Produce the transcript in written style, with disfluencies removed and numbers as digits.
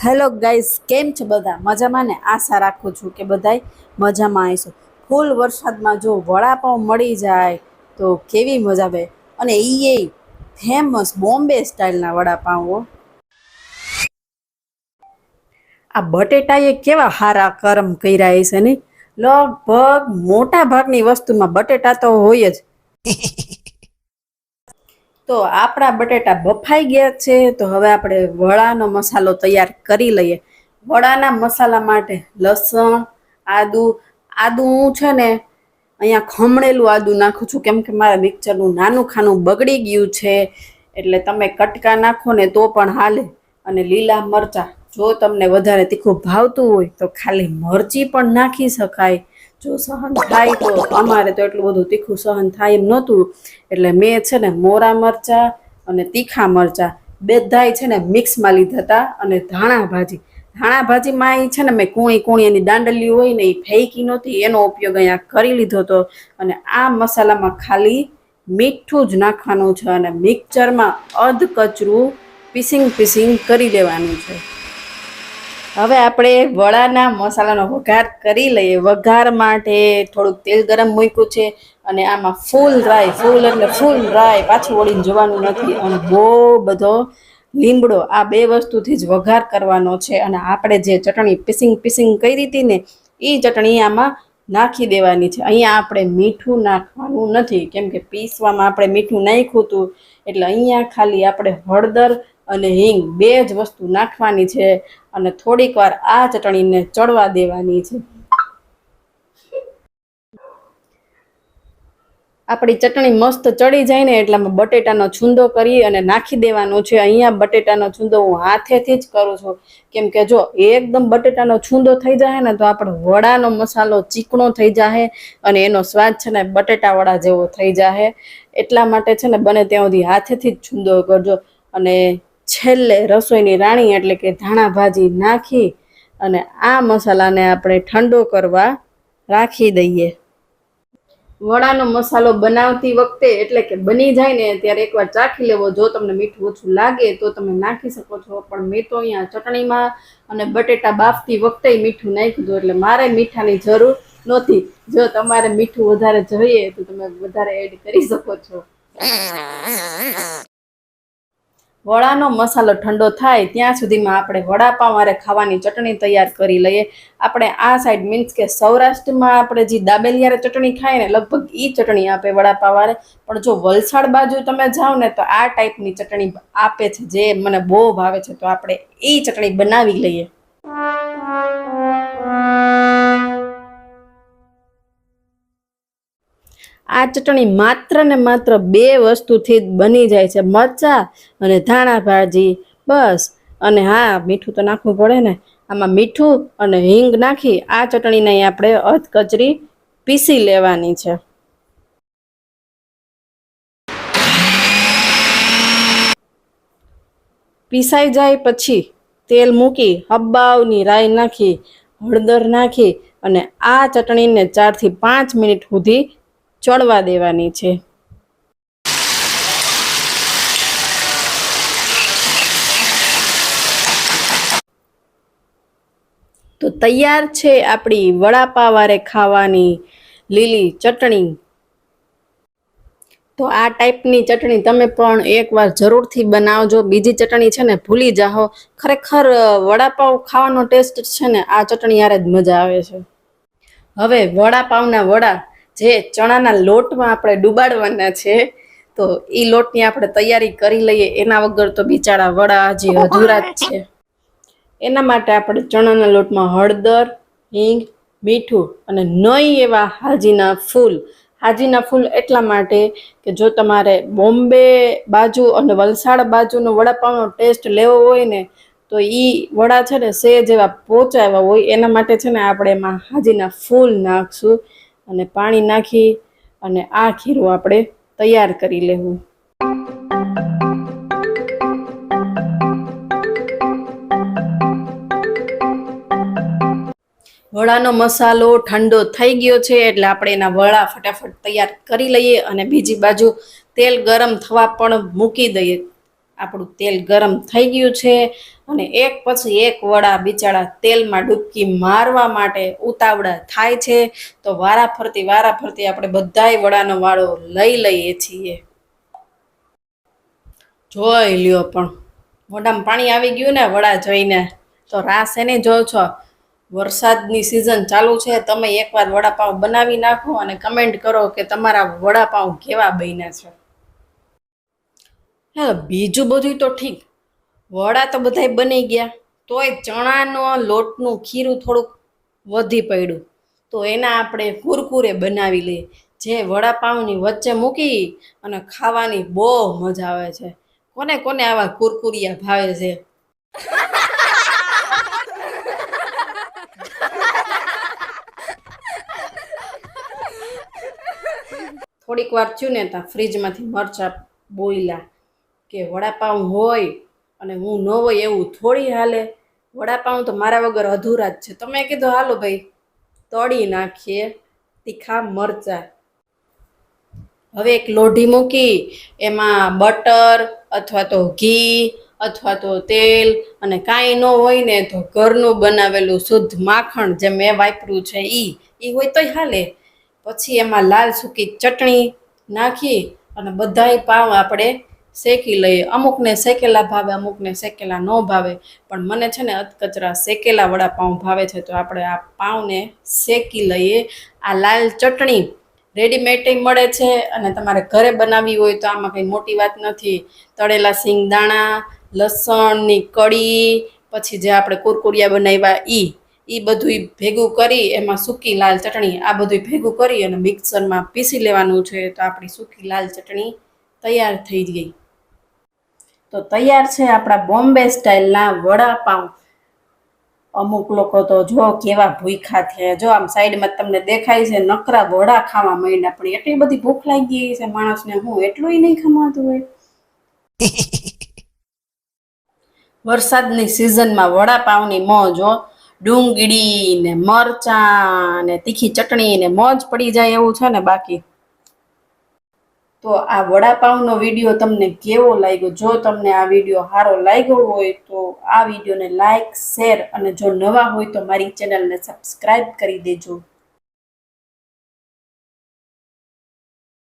Hello guys, કેમ છે બધા? મજામાં ને? આશા રાખું છું કે બધાય મજામાં આવીશું. ફૂલ વરસાદમાં જો વડાપાઉં મળી જાય તો કેવી મજા આવે. અને એ ફેમસ બોમ્બે સ્ટાઇલના વડાપાઉં. આ બટેટાએ કેવા હારા કરમ કર્યા છે ને. લગભગ મોટા ભાગની વસ્તુમાં બટેટા તો હોય જ. તો આપણા બટેટા બફાઈ ગયા છે, તો હવે આપણે વડાનો મસાલો તૈયાર કરી લઈએ. વડાના મસાલા માટે લસણ, આદુ હું છે ને અહીંયા ખમણેલું આદુ નાખું છું, કેમ કે મારા મિક્સરનું નાનું ખાનું બગડી ગયું છે. એટલે તમે કટકા નાખો ને તો પણ હાલે. અને લીલા મરચાં, જો તમને વધારે તીખું ભાવતું હોય તો ખાલી મરચી પણ નાખી શકાય. જો સહન થાય તો. અમારે તો એટલું બધું તીખું સહન થાય એમ નહોતું, એટલે મેં છે ને મોરા મરચાં અને તીખા મરચાં બેધાય છે ને મિક્સમાં લીધા હતા. અને ધાણા ભાજીમાં એ છે ને મેં કૂણી એની દાંડલી હોય ને એ ફેંકી નહોતી, એનો ઉપયોગ અહીંયા કરી લીધો હતો. અને આ મસાલામાં ખાલી મીઠું જ નાખવાનું છે અને મિક્સરમાં અધ કચરું પીસિંગ કરી દેવાનું છે. હવે આપણે વડાના મસાલાનો વઘાર કરી લઈએ. વઘાર માટે થોડુંક તેલ ગરમ મૂક્યું છે અને આમાં ફૂલ રાઈ, પાછું વળીને જોવાનું નથી. અને બહુ બધો લીમડો, આ બે વસ્તુથી જ વઘાર કરવાનો છે. અને આપણે જે ચટણી પીસિંગ કરી હતી ને, એ ચટણી આમાં નાખી દેવાની છે. અહીંયા આપણે મીઠું નાખવાનું નથી, કેમ કે પીસવામાં આપણે મીઠું નાખ્યું હતું. એટલે અહીંયા ખાલી આપણે હળદર અને હિંગ બે જ વસ્તુ નાખવાની છે. અને થોડીક વાર આ ચટણીને ચડવા દેવાની છે. આપણી ચટણી મસ્ત ચડી જાય ને એટલામાં બટેટાનો છૂંદો કરી અને નાખી દેવાનો છે. અહીંયા બટેટાનો છૂંદો હું હાથેથી જ કરું છું, કેમ કે જો એકદમ બટેટાનો છૂંદો થઈ જાય ને તો આપણો વડાનો મસાલો ચીકણો થઈ જાય અને એનો સ્વાદ છે ને બટેટા વડા જેવો થઈ જાય. એટલા માટે છે ને બને ત્યાં સુધી હાથેથી જ છૂંદો કરજો. અને છેલ્લે રસોઈની રાણી એટલે કે ધાણા ભાજી નાખી અને આ મસાલાને આપણે ઠંડો કરવા રાખી દઈએ. વડાનો મસાલો બનાવતી વખતે એટલે કે બની જાય ને ત્યારે એકવાર ચાખી લેવો. જો તમને મીઠું ઓછું લાગે તો તમે નાખી શકો છો, પણ મેં તો અહીંયા ચટણીમાં અને બટેટા બાફતી વખતે મીઠું નાખ્યું હતું, એટલે મારે મીઠાની જરૂર નહોતી. જો તમારે મીઠું વધારે જોઈએ તો તમે વધારે એડ કરી શકો છો. વડાનો મસાલો ઠંડો થાય ત્યાં સુધીમાં આપણે વડાપાઉં વારે ખાવાની ચટણી તૈયાર કરી લઈએ. આપણે આ સાઈડ મીન્સ કે સૌરાષ્ટ્રમાં આપણે જે દાબેલિયારે ચટણી ખાય ને લગભગ એ ચટણી આપે વડાપાઉં વારે. પણ જો વલસાડ બાજુ તમે જાઓ ને તો આ ટાઈપની ચટણી આપે છે, જે મને બહુ ભાવે છે. તો આપણે એ ચટણી બનાવી લઈએ. આ ચટણી માત્ર ને માત્ર બે વસ્તુથી જ બની જાય છે, મરચાં અને ધાણા ભાજી, બસ. અને હા, મીઠું તો નાખવું પડે ને. આમાં મીઠું અને હિંગ નાખી આ ચટણીને આપણે અધકચરી પીસી લેવાની છે. પીસાઈ જાય પછી તેલ મૂકી હબ્બાવની રાઈ નાખી, હળદર નાખી અને આ ચટણીને 4 થી 5 મિનિટ સુધી ચડવા દેવાની છે. તો તૈયાર છે આપણી વડાપાવ વારે ખાવાની લીલી ચટણી. તો આ ટાઈપની ચટણી તમે પણ એકવાર જરૂરથી બનાવજો. બીજી ચટણી છે ને ભૂલી જાઓ. ખરેખર વડાપાવ ખાવાનો ટેસ્ટ છે ને આ ચટણી યારે જ મજા આવે છે. હવે વડાપાવના વડા જે ચણાના લોટમાં આપણે ડુબાડવાના છે, તો એ લોટની આપણે તૈયારી કરી લઈએ. એના વગર તો બિચારા વડા હજી અધૂરા જ છે. એના માટે આપણે ચણાના લોટમાં હળદર, હિંગ, મીઠું અને નહીં એવા હાજીના ફૂલ એટલા માટે કે જો તમારે બોમ્બે બાજુ અને વલસાડ બાજુનો વડાપાવનો ટેસ્ટ લેવો હોય ને તો એ વડા છે ને સેજ એવા પોચાવ્યા હોય. એના માટે છે ને આપણે એમાં હાજીના ફૂલ નાખશું અને પાણી નાખી અને આ ખીરું આપણે તૈયાર કરી લેવું. વડાનો મસાલો ઠંડો થઈ ગયો છે એટલે આપણે એના વડા ફટાફટ તૈયાર કરી લઈએ અને બીજી બાજુ તેલ ગરમ થવા પણ મૂકી દઈએ. આપણું તેલ ગરમ થઈ ગયું છે અને એક પછી એક વડા બિચારા તેલમાં ડૂબકી મારવા માટે ઉતાવળા થાય છે. તો વારાફરતી આપણે બધાય વડાનો વાળો લઈ લઈએ છીએ. જોઈ લ્યો, પણ મોઢામાં પાણી આવી ગયું ને વડા જોઈને. તો રાસ એને જો છો, વરસાદની સિઝન ચાલુ છે, તમે એકવાર વડાપાઉં બનાવી નાખો અને કમેન્ટ કરો કે તમારા વડાપાઉં કેવા બન્યા છે. હા, બીજું બધું તો ઠીક, વડા તો બધાય બની ગયા, તોય ચણાનો લોટનું ખીરું થોડુંક વધી પડ્યું, તો એના આપણે કુરકુરે બનાવી લઈએ, જે વડાપાઉંની વચ્ચે મૂકી અને ખાવાની બહુ મજા આવે છે. કોને કોને આવા કુરકુરિયા ભાવે છે? થોડીક વાર થયું ને ત્યાં ફ્રીજમાંથી મરચાં બોલ્યા કે વડાપાઉં હોય અને હું ન હોય એવું થોડી હાલે. વડાપાઉં તો મારા વગર અધૂરા જ છે. તો મેં કીધું હાલો ભાઈ તળી નાખીએ તીખા મરચાં. હવે એક લોઢી મૂકી એમાં બટર અથવા તો ઘી અથવા તો તેલ અને કાંઈ ન હોય ને તો ઘરનું બનાવેલું શુદ્ધ માખણ જે મેં વાપર્યું છે એ હોય તોય હાલે. પછી એમાં લાલ સૂકી ચટણી નાખી અને બધાય પાવ આપણે શેકી લઈએ. અમુકને શેકેલા ભાવે, અમુકને શેકેલા ન ભાવે, પણ મને છે ને અધકચરા શેકેલા વડાપાઉં ભાવે છે. તો આપણે આ પાઉંને શેકી લઈએ. આ લાલ ચટણી રેડીમેડ મળે છે અને તમારે ઘરે બનાવવી હોય તો આમાં કંઈ મોટી વાત નથી. તળેલા સિંગદાણા, લસણની કળી, પછી જે આપણે કુરકુરિયા બનાવ્યા એ બધું ભેગું કરી એમાં સૂકી લાલ ચટણી આ બધું ભેગું કરી અને મિક્સરમાં પીસી લેવાનું છે. તો આપણી સૂકી લાલ ચટણી તૈયાર થઈ ગઈ. તો તૈયાર છે આપણા બોમ્બે સ્ટાઇલના વડાપાઉં. અમુક લોકો તો જો કેવા ભૂખ્યા થયા, જો આમ સાઈડમાં તમને દેખાય છે નકરા વડા ખાવા માંડ્યા, પણ એટલી બધી ભૂખ લાગી ગઈ છે માણસને, હું એટલું નહીં ખમાતું હોય. વરસાદની સિઝનમાં વડાપાઉંની મોજ હો, ડુંગળી ને મરચાં ને તીખી ચટણી ને મોજ પડી જાય એવું છે ને બાકી. તો આ વડાપાઉંનો વિડીયો તમને કેવો લાગ્યો? જો તમને આ વિડીયો સારો લાગ્યો હોય તો આ વિડીયોને લાઈક, શેર અને જો નવા હોય તો મારી ચેનલને સબસ્ક્રાઈબ કરી દેજો.